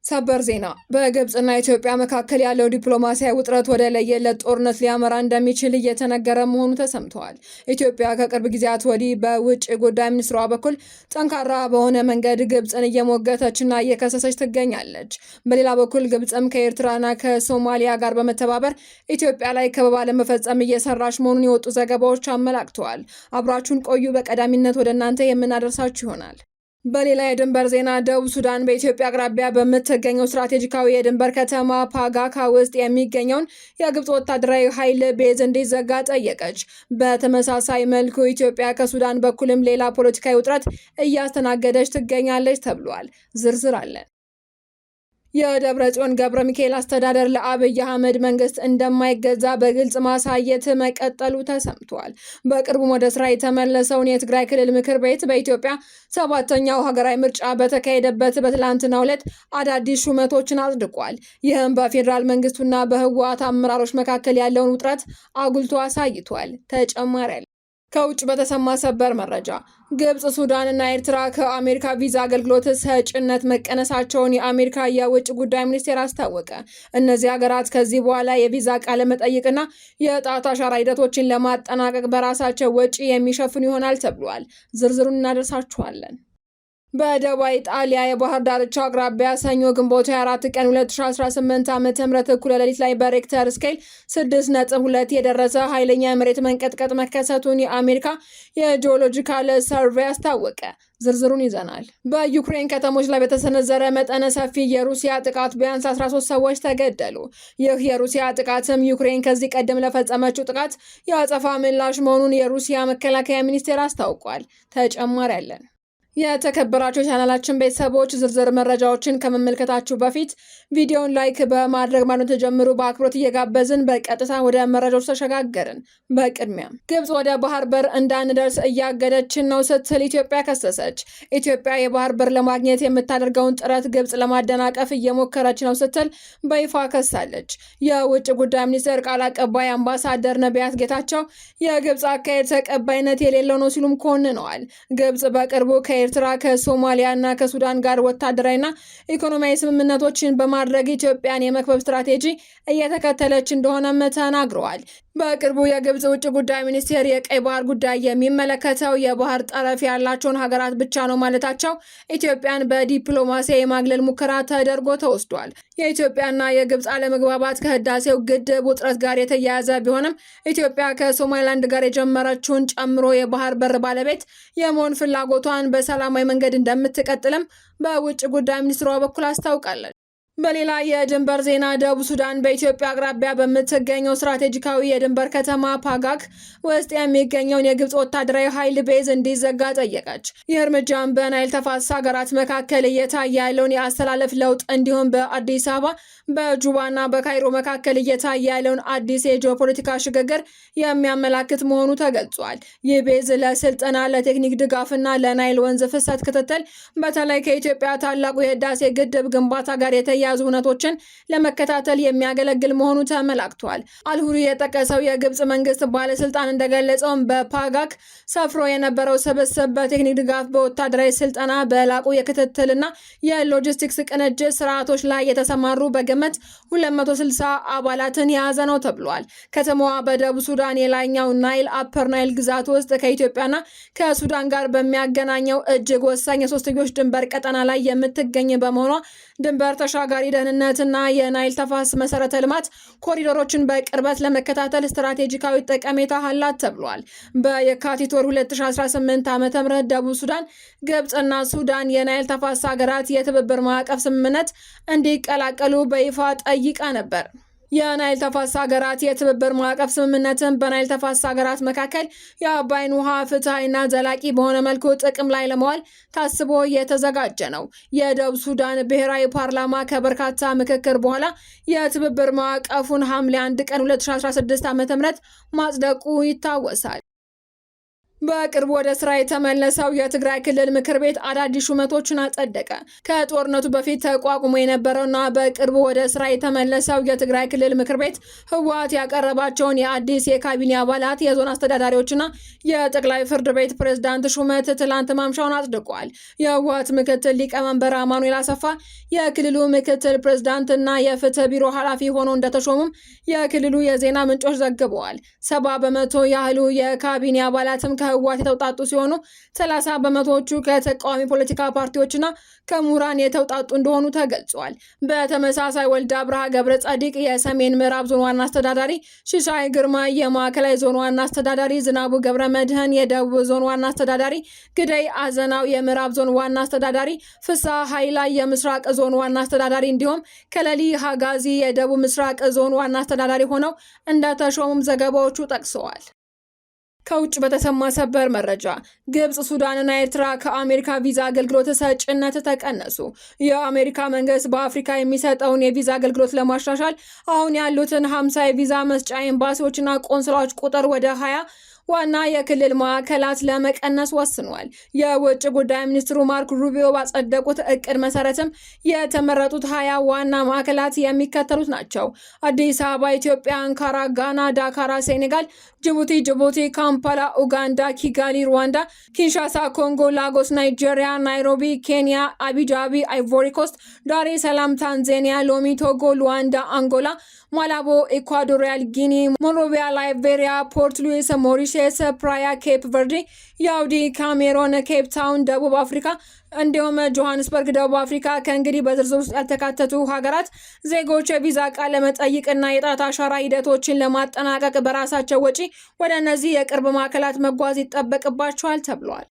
ሰበር ዜና በግብጽና ኢትዮጵያ መካከል ያለው ዲፕሎማሲያዊ ውጥረት ወደ ለየለት ጦርነት ሊያመራ እንደሚችል እየተነገረ መሆኑ ተሰምቷል። ኢትዮጵያ ከቅርብ ጊዜያት ወዲህ በውጭ ጉዳይ ሚኒስትሯ በኩል ጠንካራ በሆነ መንገድ ግብጽን እየሞገተችና እየከሰሰች ትገኛለች። በሌላ በኩል ግብጽም ከኤርትራና ከሶማሊያ ጋር በመተባበር ኢትዮጵያ ላይ ከበባ ለመፈጸም እየሰራች መሆኑን የወጡ ዘገባዎች አመላክተዋል። አብራችሁን ቆዩ። በቀዳሚነት ወደ እናንተ የምናደርሳችሁ ይሆናል። በሌላ የድንበር ዜና ደቡብ ሱዳን በኢትዮጵያ አቅራቢያ በምትገኘው ስትራቴጂካዊ የድንበር ከተማ ፓጋካ ውስጥ የሚገኘውን የግብጽ ወታደራዊ ኃይል ቤዝ እንዲዘጋ ጠየቀች። በተመሳሳይ መልኩ ኢትዮጵያ ከሱዳን በኩልም ሌላ ፖለቲካዊ ውጥረት እያስተናገደች ትገኛለች ተብሏል። ዝርዝር አለን። የደብረጽዮን ገብረ ሚካኤል አስተዳደር ለአብይ አህመድ መንግስት እንደማይገዛ በግልጽ ማሳየት መቀጠሉ ተሰምቷል። በቅርቡም ወደ ስራ የተመለሰውን የትግራይ ክልል ምክር ቤት በኢትዮጵያ 7ኛው ሀገራዊ ምርጫ በተካሄደበት በትላንትናው ዕለት አዳዲስ ሹመቶችን አጽድቋል። ይህም በፌዴራል መንግስቱና በህወሓት አመራሮች መካከል ያለውን ውጥረት አጉልቶ አሳይቷል። ተጨማሪ አለ። ከውጭ በተሰማ ሰበር መረጃ ግብጽ፣ ሱዳን እና ኤርትራ ከአሜሪካ ቪዛ አገልግሎት ሰጭነት መቀነሳቸውን የአሜሪካ የውጭ ጉዳይ ሚኒስቴር አስታወቀ። እነዚህ ሀገራት ከዚህ በኋላ የቪዛ ቃለ መጠይቅና የጣት አሻራ ሂደቶችን ለማጠናቀቅ በራሳቸው ወጪ የሚሸፍኑ ይሆናል ተብሏል። ዝርዝሩን እናደርሳችኋለን። በደቡባዊ ጣሊያ የባህር ዳርቻ አቅራቢያ ሰኞ ግንቦት 24 ቀን 2018 ዓ.ም እኩለ ሌሊት ላይ በሬክተር ስኬል 6.2 የደረሰ ኃይለኛ የመሬት መንቀጥቀጥ መከሰቱን የአሜሪካ የጂኦሎጂካል ሰርቬይ አስታወቀ። ዝርዝሩን ይዘናል። በዩክሬን ከተሞች ላይ በተሰነዘረ መጠነ ሰፊ የሩሲያ ጥቃት ቢያንስ 13 ሰዎች ተገደሉ። ይህ የሩሲያ ጥቃትም ዩክሬን ከዚህ ቀደም ለፈጸመችው ጥቃት የአጸፋ ምላሽ መሆኑን የሩሲያ መከላከያ ሚኒስቴር አስታውቋል። ተጨማሪ አለን። የተከበራችሁ ቻናላችን ቤተሰቦች ዝርዝር መረጃዎችን ከመመልከታችሁ በፊት ቪዲዮውን ላይክ በማድረግ ማለት ተጀምሩ በአክብሮት እየጋበዝን በቀጥታ ወደ መረጃዎች ተሸጋገርን። በቅድሚያ ግብጽ ወደ ባህር በር እንዳንደርስ እያገደችን ነው ስትል ኢትዮጵያ ከሰሰች። ኢትዮጵያ የባህር በር ለማግኘት የምታደርገውን ጥረት ግብጽ ለማደናቀፍ እየሞከረች ነው ስትል በይፋ ከሳለች። የውጭ ጉዳይ ሚኒስቴር ቃል አቀባይ አምባሳደር ነቢያት ጌታቸው የግብጽ አካሄድ ተቀባይነት የሌለው ነው ሲሉም ኮንነዋል። ግብጽ በቅርቡ ኤርትራ ከሶማሊያ እና ከሱዳን ጋር ወታደራዊና ኢኮኖሚያዊ ስምምነቶችን በማድረግ ኢትዮጵያን የመክበብ ስትራቴጂ እየተከተለች እንደሆነም ተናግረዋል። በቅርቡ የግብጽ ውጭ ጉዳይ ሚኒስቴር የቀይ ባህር ጉዳይ የሚመለከተው የባህር ጠረፍ ያላቸውን ሀገራት ብቻ ነው ማለታቸው ኢትዮጵያን በዲፕሎማሲ የማግለል ሙከራ ተደርጎ ተወስዷል። የኢትዮጵያና የግብጽ አለመግባባት ከህዳሴው ግድብ ውጥረት ጋር የተያያዘ ቢሆንም ኢትዮጵያ ከሶማሊላንድ ጋር የጀመረችውን ጨምሮ የባህር በር ባለቤት የመሆን ፍላጎቷን በሰላማዊ መንገድ እንደምትቀጥልም በውጭ ጉዳይ ሚኒስትሯ በኩል አስታውቃለች። በሌላ የድንበር ዜና ደቡብ ሱዳን በኢትዮጵያ አቅራቢያ በምትገኘው ስትራቴጂካዊ የድንበር ከተማ ፓጋክ ውስጥ የሚገኘውን የግብጽ ወታደራዊ ኃይል ቤዝ እንዲዘጋ ጠየቀች። ይህ እርምጃም በናይል ተፋሰስ ሀገራት መካከል እየታየ ያለውን የአስተላለፍ ለውጥ እንዲሁም በአዲስ አበባ በጁባና በካይሮ መካከል እየታየ ያለውን አዲስ የጂኦፖለቲካ ሽግግር የሚያመላክት መሆኑ ተገልጿል። ይህ ቤዝ ለስልጠና፣ ለቴክኒክ ድጋፍና ለናይል ወንዝ ፍሰት ክትትል በተለይ ከኢትዮጵያ ታላቁ የህዳሴ ግድብ ግንባታ ጋር የተያያዙ እውነቶችን ለመከታተል የሚያገለግል መሆኑ ተመላክቷል። አልሁሪ የጠቀሰው የግብጽ መንግስት ባለስልጣን እንደገለጸውም በፓጋክ ሰፍሮ የነበረው ስብስብ በቴክኒክ ድጋፍ፣ በወታደራዊ ስልጠና፣ በላቁ የክትትልና የሎጂስቲክስ ቅንጅት ስርዓቶች ላይ የተሰማሩ በግምት 260 አባላትን የያዘ ነው ተብሏል። ከተማዋ በደቡብ ሱዳን የላይኛው ናይል አፐር ናይል ግዛት ውስጥ ከኢትዮጵያና ከሱዳን ጋር በሚያገናኘው እጅግ ወሳኝ የሶስትዮሽ ድንበር ቀጠና ላይ የምትገኝ በመሆኗ ድንበር ተሻጋሪ ደህንነትና የናይል ተፋሰስ መሰረተ ልማት ኮሪዶሮችን በቅርበት ለመከታተል ስትራቴጂካዊ ጠቀሜታ አላት ተብሏል። በየካቲት ወር 2018 ዓ.ም ደቡብ ሱዳን፣ ግብጽና ሱዳን የናይል ተፋሰስ ሀገራት የትብብር ማዕቀፍ ስምምነት እንዲቀላቀሉ በይፋ ጠይቃ ነበር። የናይል ተፋሰስ ሀገራት የትብብር ማዕቀፍ ስምምነትን በናይል ተፋሰስ ሀገራት መካከል የአባይን ውሃ ፍትሐዊና ዘላቂ በሆነ መልኩ ጥቅም ላይ ለመዋል ታስቦ የተዘጋጀ ነው። የደቡብ ሱዳን ብሔራዊ ፓርላማ ከበርካታ ምክክር በኋላ የትብብር ማዕቀፉን ሐምሌ 1 ቀን 2016 ዓ.ም ማጽደቁ ይታወሳል። በቅርቡ ወደ ስራ የተመለሰው የትግራይ ክልል ምክር ቤት አዳዲስ ሹመቶችን አጸደቀ። ከጦርነቱ በፊት ተቋቁሞ የነበረውና በቅርቡ ወደ ስራ የተመለሰው የትግራይ ክልል ምክር ቤት ህወሓት ያቀረባቸውን የአዲስ የካቢኔ አባላት፣ የዞን አስተዳዳሪዎችና የጠቅላይ ፍርድ ቤት ፕሬዝዳንት ሹመት ትላንት ማምሻውን አጽድቋል። የህወሓት ምክትል ሊቀመንበር አማኑኤል አሰፋ የክልሉ ምክትል ፕሬዝዳንትና የፍትህ ቢሮ ኃላፊ ሆነው እንደተሾሙም የክልሉ የዜና ምንጮች ዘግበዋል። 70 በመቶ ያህሉ የካቢኔ አባላትም ከህወሓት የተውጣጡ ሲሆኑ 30 በመቶዎቹ ከተቃዋሚ ፖለቲካ ፓርቲዎችና ከምሁራን የተውጣጡ እንደሆኑ ተገልጿል። በተመሳሳይ ወልደ አብርሃ ገብረ ጻዲቅ የሰሜን ምዕራብ ዞን ዋና አስተዳዳሪ፣ ሽሻይ ግርማ የማዕከላዊ ዞን ዋና አስተዳዳሪ፣ ዝናቡ ገብረ መድህን የደቡብ ዞን ዋና አስተዳዳሪ፣ ግደይ አዘናው የምዕራብ ዞን ዋና አስተዳዳሪ፣ ፍስሐ ኃይላይ የምስራቅ ዞን ዋና አስተዳዳሪ እንዲሁም ከለሊ ሀጋዚ የደቡብ ምስራቅ ዞን ዋና አስተዳዳሪ ሆነው እንደተሾሙም ዘገባዎቹ ጠቅሰዋል። ከውጭ በተሰማ ሰበር መረጃ ግብጽ፣ ሱዳንና ኤርትራ ከአሜሪካ ቪዛ አገልግሎት ሰጭነት ተቀነሱ። የአሜሪካ መንግስት በአፍሪካ የሚሰጠውን የቪዛ አገልግሎት ለማሻሻል አሁን ያሉትን 50 የቪዛ መስጫ ኤምባሲዎችና ቆንስላዎች ቁጥር ወደ 20 ዋና የክልል ማዕከላት ለመቀነስ ወስኗል። የውጭ ጉዳይ ሚኒስትሩ ማርክ ሩቢዮ ባጸደቁት እቅድ መሰረትም የተመረጡት 20 ዋና ማዕከላት የሚከተሉት ናቸው። አዲስ አበባ ኢትዮጵያ፣ አንካራ ጋና፣ ዳካራ ሴኔጋል፣ ጅቡቲ ካምፓላ ኡጋንዳ፣ ኪጋሊ ሩዋንዳ፣ ኪንሻሳ ኮንጎ፣ ላጎስ ናይጄሪያ፣ ናይሮቢ ኬንያ፣ አቢጃቢ አይቮሪ ኮስት፣ ዳሬ ሰላም ታንዛኒያ፣ ሎሚ ቶጎ፣ ሉዋንዳ አንጎላ፣ ማላቦ ኢኳዶሪያል ጊኒ፣ ሞንሮቪያ ላይቤሪያ፣ ፖርት ሉዊስ ሞሪሸስ፣ ፕራያ ኬፕ ቨርዲ፣ ያውዲ ካሜሮን፣ ኬፕ ታውን ደቡብ አፍሪካ እንዲሁም ጆሃንስበርግ ደቡብ አፍሪካ ከእንግዲህ በዝርዝር ውስጥ ያልተካተቱ ሀገራት ዜጎች የቪዛ ቃለ መጠይቅና የጣት አሻራ ሂደቶችን ለማጠናቀቅ በራሳቸው ወጪ ወደ እነዚህ የቅርብ ማዕከላት መጓዝ ይጠበቅባቸዋል ተብሏል።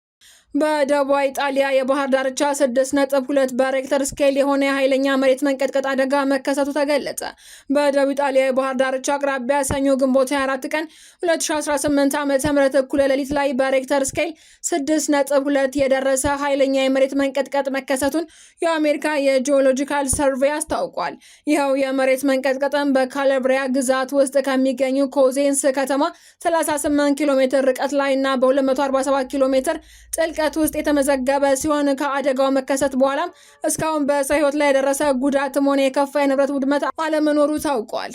በደቡብ ኢጣሊያ የባህር ዳርቻ 6.2 በሬክተር ስኬል የሆነ የኃይለኛ መሬት መንቀጥቀጥ አደጋ መከሰቱ ተገለጸ። በደቡብ ኢጣሊያ የባህር ዳርቻ አቅራቢያ ሰኞ ግንቦት 24 ቀን 2018 ዓ.ም እኩለ ሌሊት ላይ በሬክተር ስኬል 6.2 የደረሰ ኃይለኛ የመሬት መንቀጥቀጥ መከሰቱን የአሜሪካ የጂኦሎጂካል ሰርቬይ አስታውቋል። ይኸው የመሬት መንቀጥቀጥም በካላብሪያ ግዛት ውስጥ ከሚገኙ ኮዜንስ ከተማ 38 ኪሎ ሜትር ርቀት ላይ እና በ247 ኪሎ ሜትር ጥልቀት ውስጥ የተመዘገበ ሲሆን ከአደጋው መከሰት በኋላም እስካሁን በሰው ሕይወት ላይ የደረሰ ጉዳትም ሆነ የከፋ የንብረት ውድመት አለመኖሩ ታውቋል።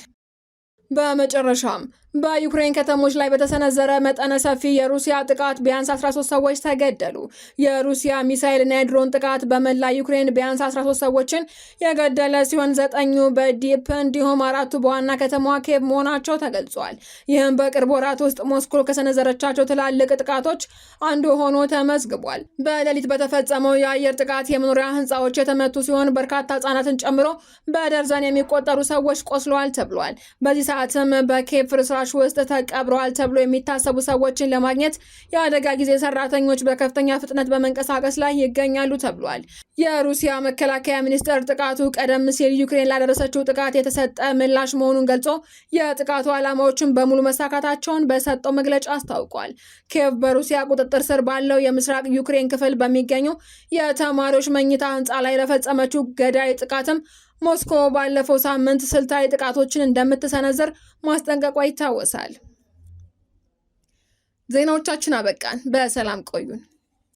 በመጨረሻም በዩክሬን ከተሞች ላይ በተሰነዘረ መጠነ ሰፊ የሩሲያ ጥቃት ቢያንስ 13 ሰዎች ተገደሉ። የሩሲያ ሚሳኤልና የድሮን ጥቃት በመላ ዩክሬን ቢያንስ 13 ሰዎችን የገደለ ሲሆን 9ኙ በዲፕ እንዲሁም 4ቱ በዋና ከተማዋ ኬቭ መሆናቸው ተገልጿል። ይህም በቅርብ ወራት ውስጥ ሞስኮ ከሰነዘረቻቸው ትላልቅ ጥቃቶች አንዱ ሆኖ ተመዝግቧል። በሌሊት በተፈጸመው የአየር ጥቃት የመኖሪያ ህንፃዎች የተመቱ ሲሆን በርካታ ህጻናትን ጨምሮ በደርዘን የሚቆጠሩ ሰዎች ቆስለዋል ተብሏል። በዚህ ሰዓትም በኬቭ ፍርስራሽ ውስጥ ተቀብረዋል ተብሎ የሚታሰቡ ሰዎችን ለማግኘት የአደጋ ጊዜ ሰራተኞች በከፍተኛ ፍጥነት በመንቀሳቀስ ላይ ይገኛሉ ተብሏል። የሩሲያ መከላከያ ሚኒስቴር ጥቃቱ ቀደም ሲል ዩክሬን ላደረሰችው ጥቃት የተሰጠ ምላሽ መሆኑን ገልጾ የጥቃቱ ዓላማዎችን በሙሉ መሳካታቸውን በሰጠው መግለጫ አስታውቋል። ኬቭ በሩሲያ ቁጥጥር ስር ባለው የምስራቅ ዩክሬን ክፍል በሚገኙ የተማሪዎች መኝታ ህንፃ ላይ ለፈጸመችው ገዳይ ጥቃትም ሞስኮ ባለፈው ሳምንት ስልታዊ ጥቃቶችን እንደምትሰነዝር ማስጠንቀቋ ይታወሳል። ዜናዎቻችን አበቃን። በሰላም ቆዩን።